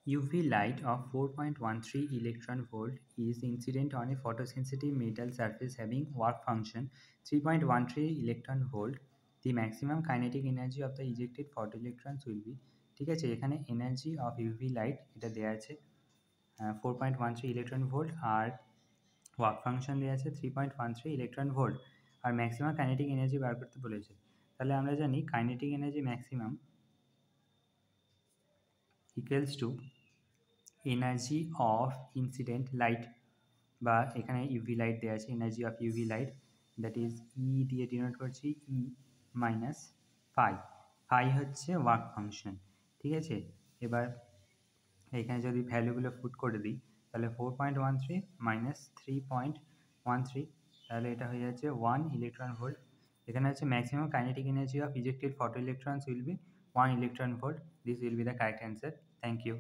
UV light of 4.13 electron volt is incident on a photosensitive metal surface having work function 3.13 electron volt. The maximum kinetic energy of the ejected photoelectrons will be ঠিক আছে এখানে energy of UV light এটা দেওয়া আছে 4.13 electron volt আর work function দেওয়া আছে 3.13 electron volt আর ম্যাক্সিমাম কাইনেটিক এনার্জি বার করতে বলেছে। তাহলে আমরা জানি kinetic energy maximum equals to energy of incident light বা এখানে ইউভি লাইট দেওয়া আছে energy of UV light that is E দিয়ে ডিনোট করছি ই মাইনাস ফাই। ফাই হচ্ছে ওয়ার্ক ফাংশন। ঠিক আছে, এবার এখানে যদি ভ্যালুগুলো পুট করে দিই তাহলে 4.13 মাইনাস 3.13 তাহলে এটা হয়ে যাচ্ছে 1 ইলেকট্রন ভোল্ট। এখানে হচ্ছে maximum kinetic energy of ejected photoelectrons will be 1 electron volt. This will be the correct answer. Thank you.